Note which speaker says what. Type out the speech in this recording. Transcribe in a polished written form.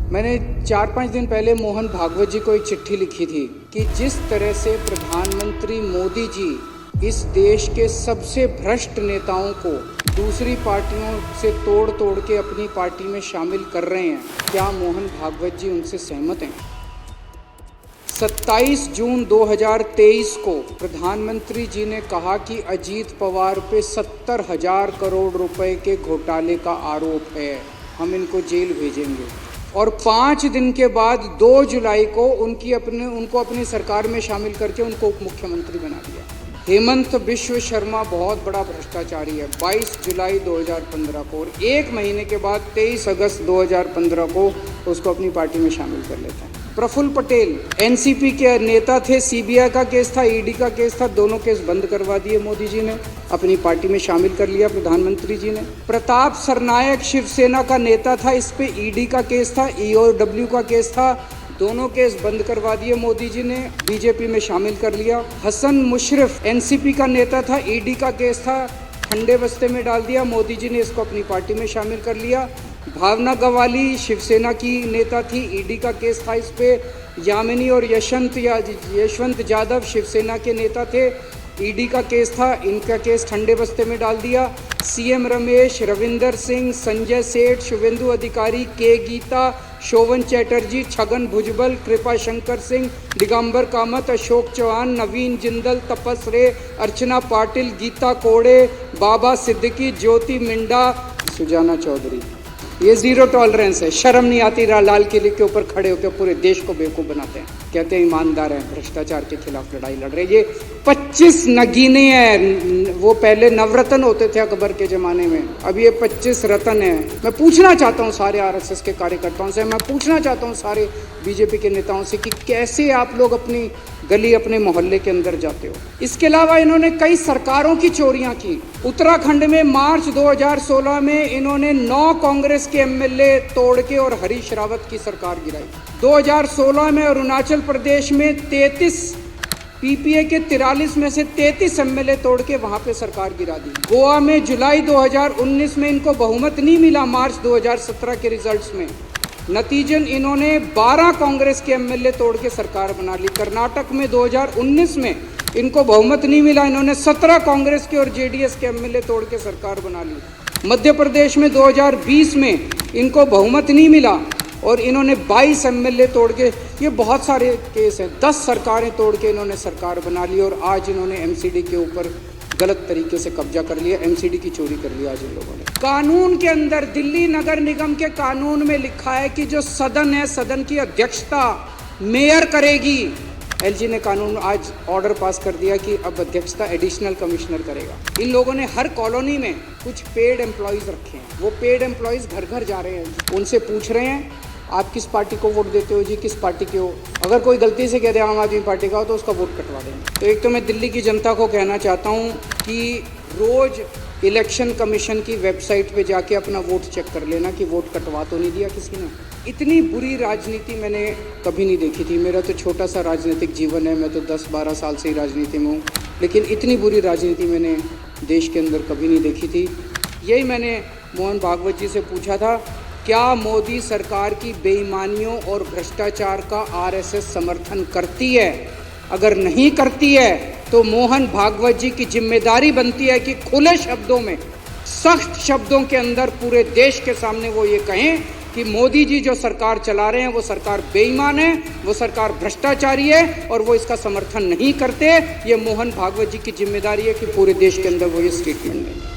Speaker 1: मैंने 4-5 दिन पहले मोहन भागवत जी को एक चिट्ठी लिखी थी कि जिस तरह से प्रधानमंत्री मोदी जी इस देश के सबसे भ्रष्ट नेताओं को दूसरी पार्टियों से तोड़ तोड़ के अपनी पार्टी में शामिल कर रहे हैं, क्या मोहन भागवत जी उनसे सहमत हैं? 27 जून 2023 को प्रधानमंत्री जी ने कहा कि अजीत पवार पे 70,000 करोड़ रुपए के घोटाले का आरोप है, हम इनको जेल भेजेंगे। और 5 दिन के बाद 2 जुलाई को उनको अपनी सरकार में शामिल करके उनको उप मुख्यमंत्री बना दिया। हेमंत बिश्व शर्मा बहुत बड़ा भ्रष्टाचारी है। 22 जुलाई 2015 को और 1 महीने के बाद 23 अगस्त 2015 को उसको अपनी पार्टी में शामिल कर लेते हैं। प्रफुल्ल पटेल एनसीपी के नेता थे, सीबीआई का केस था, ईडी का केस था, दोनों केस बंद करवा दिए मोदी जी ने, अपनी पार्टी में शामिल कर लिया प्रधानमंत्री जी ने। प्रताप सरनायक शिवसेना का नेता था, इस पे ईडी का केस था, ईओडब्ल्यू का केस था, दोनों केस बंद करवा दिए मोदी जी ने, बीजेपी में शामिल कर लिया। हसन मुशर्रफ एनसीपी का नेता था, ईडी का केस था, ठंडे बस्ते में डाल दिया, मोदी जी ने इसको अपनी पार्टी में शामिल कर लिया। भावना गवाली शिवसेना की नेता थी, ईडी का केस था इस पे। यामिनी और यशवंत यादव शिवसेना के नेता थे, ईडी का केस था, इनका केस ठंडे बस्ते में डाल दिया। सीएम रमेश, रविंदर सिंह, संजय सेठ, शुभेंदु अधिकारी, के गीता, शोभन चैटर्जी, छगन भुजबल, कृपा शंकर सिंह, दिगंबर कामत, अशोक चौहान, नवीन जिंदल, तपस रे, अर्चना पाटिल, गीता कोड़े, बाबा सिद्दीकी, ज्योति मिंडा, सुजाना चौधरी। ये जीरो टॉलरेंस है। शर्म नहीं आती लाल किले के ऊपर खड़े होकर पूरे देश को बेवकूफ़ बनाते हैं, कहते हैं ईमानदार हैं, भ्रष्टाचार के खिलाफ लड़ाई लड़ रहे। ये 25 नगीने हैं, वो पहले नवरत्न होते थे अकबर के ज़माने में, अब ये 25 रत्न हैं। मैं पूछना चाहता हूँ सारे आरएसएस के कार्यकर्ताओं से, मैं पूछना चाहता हूँ सारे बीजेपी के नेताओं से कि कैसे आप लोग अपनी गली, अपने मोहल्ले के अंदर जाते हो। इसके अलावा इन्होंने कई सरकारों की चोरियां की। उत्तराखंड में मार्च 2016 में इन्होंने 9 कांग्रेस के एमएलए तोड़ के और हरीश रावत की सरकार गिराई। 2016 में अरुणाचल प्रदेश में 33 पीपीए के 43 में से 33 एमएलए तोड़ के वहां पे सरकार गिरा दी। गोवा में जुलाई 2019 में इनको बहुमत नहीं मिला मार्च 2017 के रिजल्ट्स में, नतीजन इन्होंने 12 कांग्रेस के एमएलए तोड़ के सरकार बना ली। कर्नाटक में 2019 में इनको बहुमत नहीं मिला, इन्होंने 17 कांग्रेस के और जेडीएस के एमएलए तोड़ के सरकार बना ली। मध्य प्रदेश में 2020 में इनको बहुमत नहीं मिला और इन्होंने 22 एमएलए तोड़ के, ये बहुत सारे केस हैं, 10 सरकारें तोड़ के इन्होंने सरकार बना ली। और आज इन्होंने एमसीडी के ऊपर गलत तरीके से कब्जा कर लिया, एमसीडी की चोरी कर लिया आज इन लोगों ने। कानून के अंदर दिल्ली नगर निगम के कानून में लिखा है कि जो सदन है, सदन की अध्यक्षता मेयर करेगी। एलजी ने कानून आज ऑर्डर पास कर दिया कि अब अध्यक्षता एडिशनल कमिश्नर करेगा। इन लोगों ने हर कॉलोनी में कुछ पेड एम्प्लॉयज़ रखे हैं, वो पेड एम्प्लॉयज़ घर घर जा रहे हैं, उनसे पूछ रहे हैं आप किस पार्टी को वोट देते हो जी, किस पार्टी के हो। अगर कोई गलती से कह दे आम आदमी पार्टी का हो तो उसका वोट कटवा देंगे। तो एक तो मैं दिल्ली की जनता को कहना चाहता हूँ कि रोज़ इलेक्शन कमीशन की वेबसाइट पे जाके अपना वोट चेक कर लेना कि वोट कटवा तो नहीं दिया किसी ने। इतनी बुरी राजनीति मैंने कभी नहीं देखी थी। मेरा तो छोटा सा राजनीतिक जीवन है, मैं तो 10-12 साल से ही राजनीति में हूँ, लेकिन इतनी बुरी राजनीति मैंने देश के अंदर कभी नहीं देखी थी। यही मैंने मोहन भागवत जी से पूछा था, क्या मोदी सरकार की बेईमानियों और भ्रष्टाचार का आरएसएस समर्थन करती है? अगर नहीं करती है तो मोहन भागवत जी की जिम्मेदारी बनती है कि खुले शब्दों में, सख्त शब्दों के अंदर पूरे देश के सामने वो ये कहें कि मोदी जी जो सरकार चला रहे हैं वो सरकार बेईमान है, वो सरकार भ्रष्टाचारी है और वो इसका समर्थन नहीं करते। ये मोहन भागवत जी की जिम्मेदारी है कि पूरे देश के अंदर वो ये स्टेटमेंट दें।